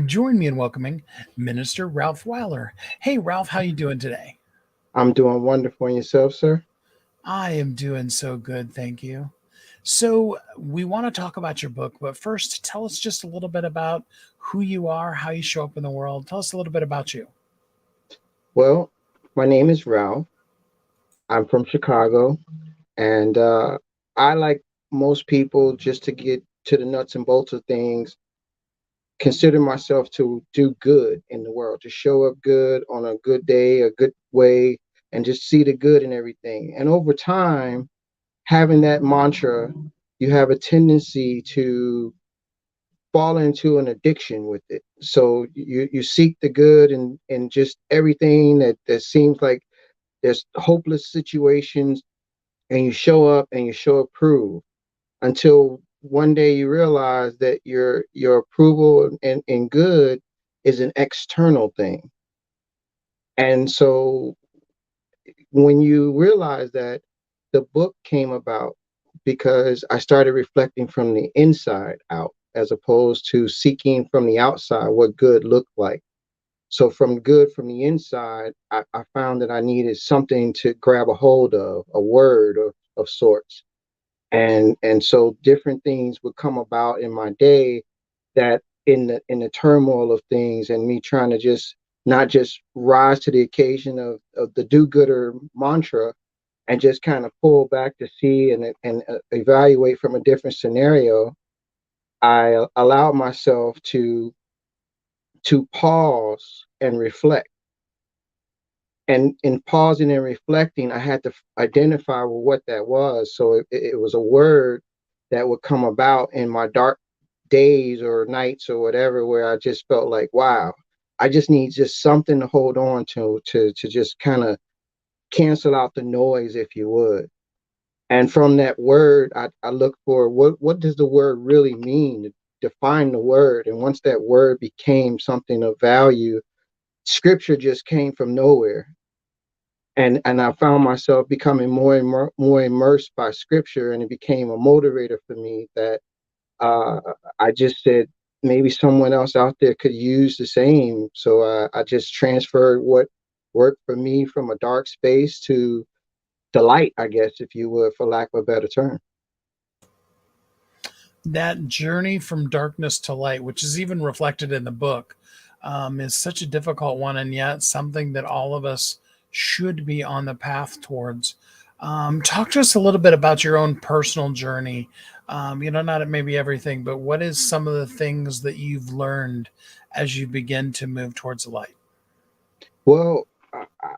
Join me in welcoming Minister Ralph Weiler. Hey, Ralph, how you doing today? I'm doing wonderful. And yourself, sir? I am doing so good, thank you. So, we want to talk about your book, but first, tell us just a little bit about who you are, how you show up in the world. Tell us a little bit about you. Well, my name is Ralph. I'm from Chicago, and I, like most people, just to get to the nuts and bolts of things, consider myself to do good in the world, to show up good on a good day, a good way, and just see the good in everything. And over time, having that mantra, you have a tendency to fall into an addiction with it. So you seek the good and just everything that seems like there's hopeless situations, and you show up and you show approve until one day you realize that your approval and good is an external thing. And so when you realize that, the book came about because I started reflecting from the inside out as opposed to seeking from the outside what good looked like. So from good from the inside, I found that I needed something to grab a hold of, a word of sorts. And so different things would come about in my day that in the turmoil of things and me trying to just not just rise to the occasion of the do-gooder mantra and just kind of pull back to see and evaluate from a different scenario. I allowed myself to pause and reflect. And in pausing and reflecting, I had to identify what that was. So it was a word that would come about in my dark days or nights or whatever, where I just felt like, wow, I just need just something to hold on to just kind of cancel out the noise, if you would. And from that word, I look for what does the word really mean? Define the word. And once that word became something of value, scripture just came from nowhere. And I found myself becoming more immersed by scripture, and it became a motivator for me that uh, I just said maybe someone else out there could use the same. So I just transferred what worked for me from a dark space to the light, I guess, if you would, for lack of a better term. That journey from darkness to light, which is even reflected in the book, is such a difficult one, and yet something that all of us should be on the path towards. Talk to us a little bit about your own personal journey. Not maybe everything, but what is some of the things that you've learned as you begin to move towards the light? Well,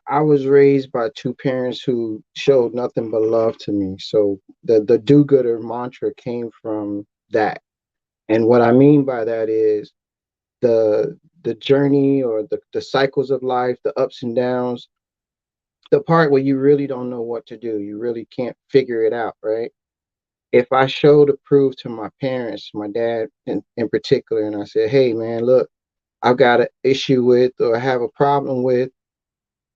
I was raised by two parents who showed nothing but love to me. So the do-gooder mantra came from that. And what I mean by that is the journey or the cycles of life, the ups and downs, the part where you really don't know what to do. You really can't figure it out, right? If I showed a proof to my parents, my dad in particular, and I said, hey man, look, I've got an issue with or have a problem with,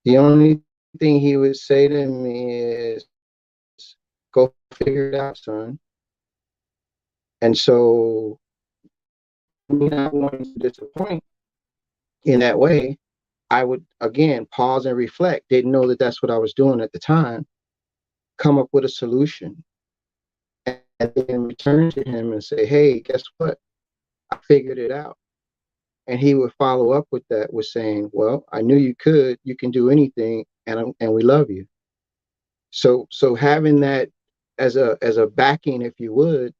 the only thing he would say to me is, go figure it out, son. And so me not wanting to disappoint in that way, I would again pause and reflect. Didn't know that that's what I was doing at the time. Come up with a solution and then return to him and say, hey, guess what? I figured it out. And he would follow up with that with saying, well, I knew you could. You can do anything, and we love you. So having that as a backing, if you would,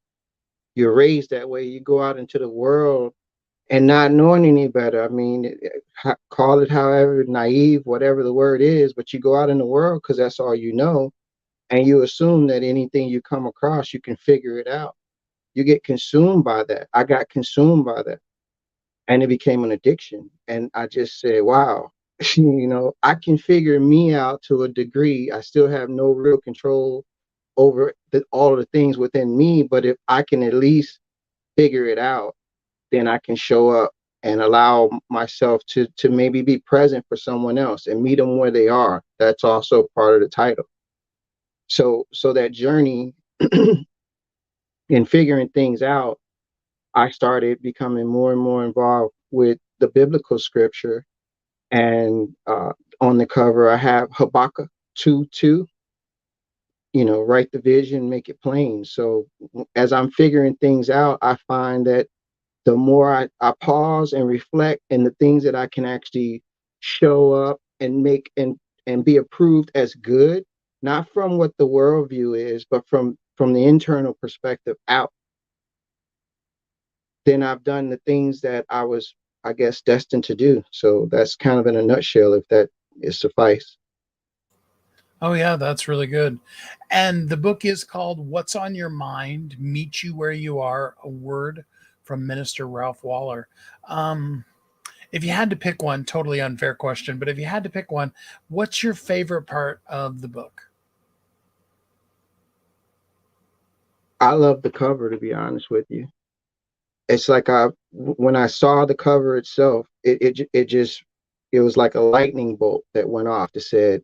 you're raised that way. You go out into the world and not knowing any better. I mean, call it however naive, whatever the word is, but you go out in the world because that's all you know, and you assume that anything you come across, you can figure it out. You get consumed by that. I got consumed by that, and it became an addiction. And I just said, wow, I can figure me out to a degree. I still have no real control over all of the things within me, but if I can at least figure it out, then I can show up and allow myself to maybe be present for someone else and meet them where they are. That's also part of the title. So that journey in figuring things out, I started becoming more and more involved with the biblical scripture. And on the cover, I have Habakkuk 2:2. Write the vision, make it plain. So as I'm figuring things out, I find that the more I pause and reflect, and the things that I can actually show up and make and be approved as good, not from what the worldview is, but from the internal perspective out, then I've done the things that I was, I guess, destined to do. So that's kind of in a nutshell, if that is suffice. Oh, yeah, that's really good. And the book is called What's on Your Mind? Meet You Where You Are, a word from Minister Ralph Waller. Um, if you had to pick one, totally unfair question, but if you had to pick one, what's your favorite part of the book? I love the cover, to be honest with you. It's like when I saw the cover itself, it was like a lightning bolt that went off that said,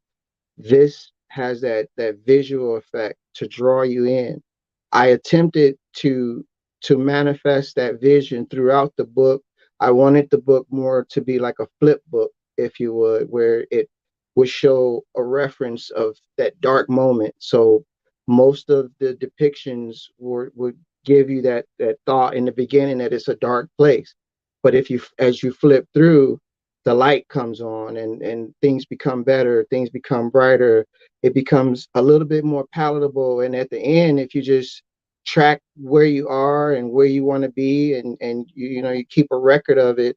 this has that visual effect to draw you in. I attempted to manifest that vision throughout the book. I wanted the book more to be like a flip book, if you would, where it would show a reference of that dark moment. So most of the depictions would give you that thought in the beginning that it's a dark place. But if you as you flip through, the light comes on, and things become better, things become brighter, it becomes a little bit more palatable. And at the end, if you just track where you are and where you want to be, and you keep a record of it,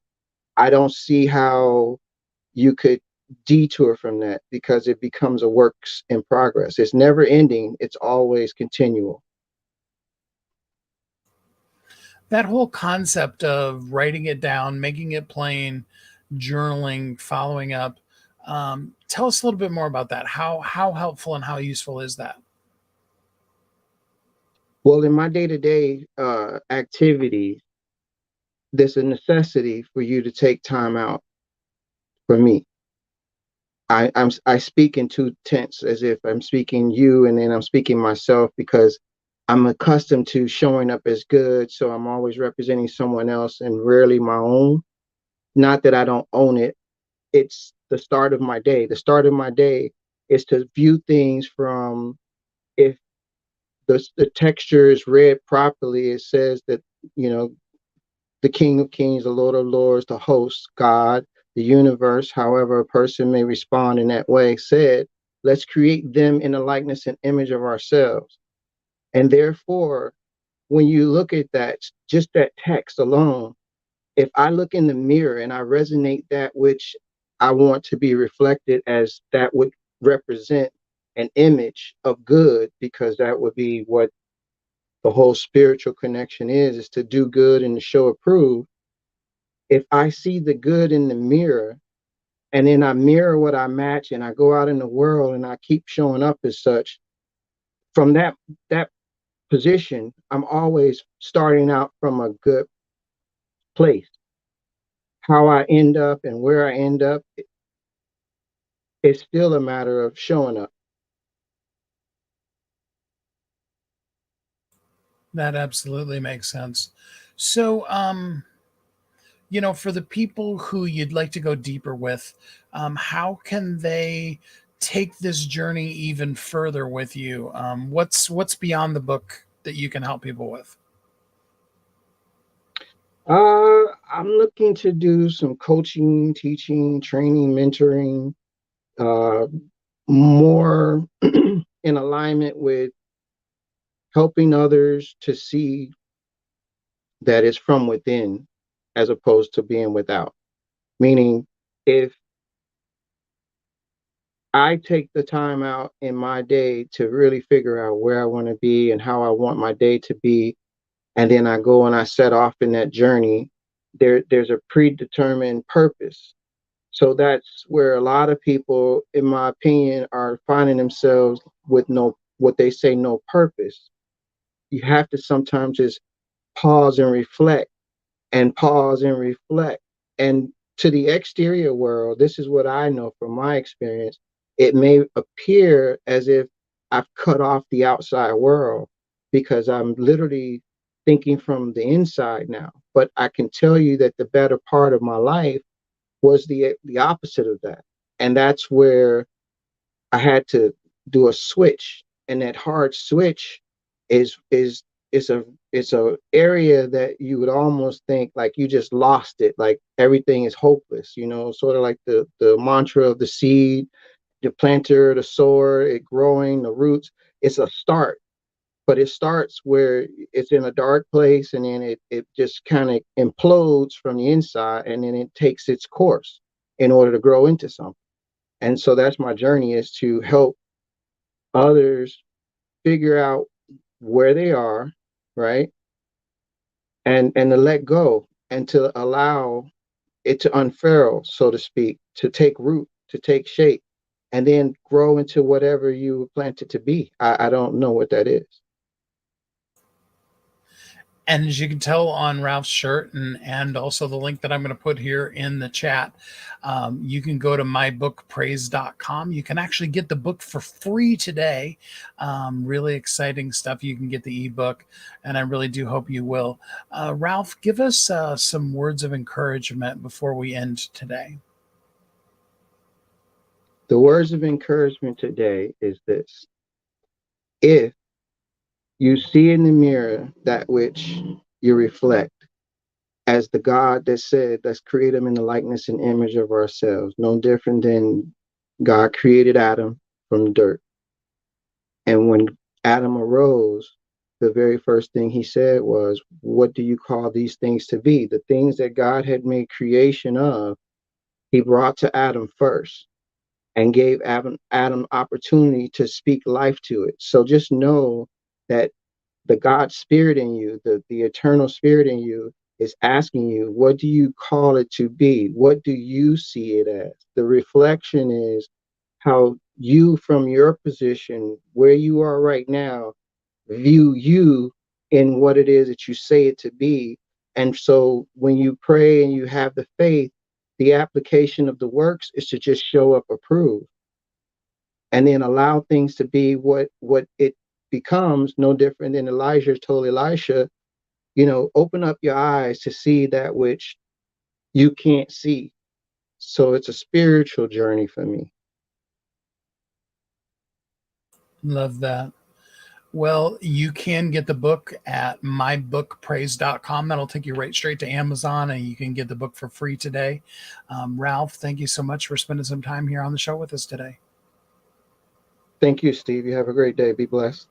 I don't see how you could detour from that, because it becomes a works in progress. It's never ending, it's always continual. That whole concept of writing it down, making it plain, journaling, following up. Tell us a little bit more about that. How helpful and how useful is that? Well, in my day-to-day activities, there's a necessity for you to take time out. For me, I speak in two tense, as if I'm speaking you and then I'm speaking myself, because I'm accustomed to showing up as good, so I'm always representing someone else and rarely my own. Not that I don't own it. It's the start of my day. The start of my day is to view things from, if the texture is read properly, it says that, you know, the King of Kings, the Lord of Lords, the host, God, the universe, however a person may respond in that way, said, let's create them in the likeness and image of ourselves. And therefore, when you look at that, just that text alone, if I look in the mirror and I resonate that which I want to be reflected, as that would represent an image of good, because that would be what the whole spiritual connection is to do good and to show approve. If I see the good in the mirror, and then I mirror what I match, and I go out in the world and I keep showing up as such, from that position, I'm always starting out from a good place. How I end up and where I end up, it's still a matter of showing up. That absolutely makes sense. So, for the people who you'd like to go deeper with, how can they take this journey even further with you? What's beyond the book that you can help people with? I'm looking to do some coaching, teaching, training, mentoring, uh, more in alignment with helping others to see that it's from within as opposed to being without. Meaning, if I take the time out in my day to really figure out where I want to be and how I want my day to be, and then I go and I set off in that journey, there's a predetermined purpose. So that's where a lot of people, in my opinion, are finding themselves with no, what they say, no purpose. You have to sometimes just pause and reflect, and pause and reflect. And to the exterior world, this is what I know from my experience. It may appear as if I've cut off the outside world, because I'm literally thinking from the inside now. But I can tell you that the better part of my life was the opposite of that. And that's where I had to do a switch. And that hard switch is is a it's a area that you would almost think like you just lost it, like everything is hopeless, sort of like the mantra of the seed, the planter, the sower, it growing, the roots. It's a start, but it starts where it's in a dark place, and then it just kind of implodes from the inside, and then it takes its course in order to grow into something. And so that's my journey, is to help others figure out where they are, right? And to let go and to allow it to unfurl, so to speak, to take root, to take shape, and then grow into whatever you plant it to be. I don't know what that is. And as you can tell on Ralph's shirt, and also the link that I'm going to put here in the chat, you can go to mybookpraise.com. You can actually get the book for free today. Really exciting stuff. You can get the ebook, and I really do hope you will. Ralph, give us some words of encouragement before we end today. The words of encouragement today is this: if you see in the mirror that which you reflect, as the God that said, let's create them in the likeness and image of ourselves, no different than God created Adam from the dirt. And when Adam arose, the very first thing he said was, what do you call these things to be? The things that God had made creation of, he brought to Adam first and gave Adam opportunity to speak life to it. So just know that the God spirit in you, the eternal spirit in you, is asking you, what do you call it to be? What do you see it as? The reflection is how you, from your position, where you are right now, view you in what it is that you say it to be. And so when you pray and you have the faith, the application of the works is to just show up approved, and then allow things to be what it becomes. No different than Elijah told Elisha, open up your eyes to see that which you can't see. So it's a spiritual journey for me. Love that. Well, you can get the book at mybookpraise.com. That'll take you right straight to Amazon, and you can get the book for free today. Ralph, thank you so much for spending some time here on the show with us today. Thank you, Steve. You have a great day. Be blessed.